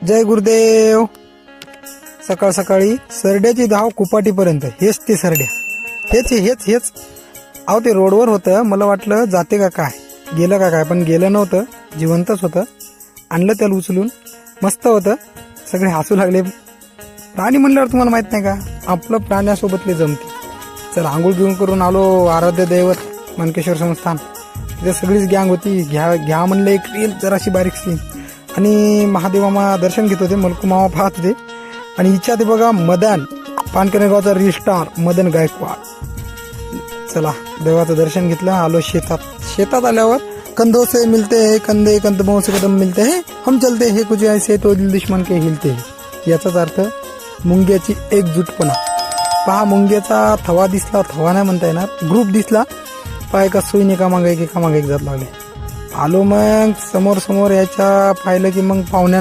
जय गुरुदेव. सकाळ सकाळी सरड्याची धाव कुपाटीपर्यंत. हेच ते सरड्या, हेच अहो ते रोडवर होतं. मला वाटलं जाते का काय, गेलं का काय, पण गेलं नव्हतं, जिवंतच होतं. आणलं त्याला उचलून, मस्त होतं. सगळे हसू लागले. प्राणी म्हणल्यावर तुम्हाला माहित नाही का, आपलं प्राण्यासोबतले जमते. चल आंघोळ घेऊन करून आलो. आराध्य दैवत मनकेश्वर संस्थान, तिथे सगळीच गँग होती. घ्या म्हणलं एक रील जराशी बारीकशी. आणि महादेवामा दर्शन घेत होते, मलकू मामा पाहत होते. आणि इच्छा ते बघा मदन पानकरे गावचा रिस्टार मदन गायकवाड. चला देवाचं दर्शन घेतलं, आलो शेतात आल्यावर कंधों से मिलते हैं कंधे, कंधों से कदम मिलते हैं, हम चलते हैं कुछ ऐसे तो दिल दुश्मन के हिलते हैं. याचाच अर्थ मुंग्याची एकजूटपणा. पहा मुंग्याचा थवा दिसला, थवा नाही म्हणता येणार, ग्रुप दिसला. पहा एका सोयीने एका मागे एक जात लागले. आलो मग समोर यायच्या पाहिलं की मग पाहुण्या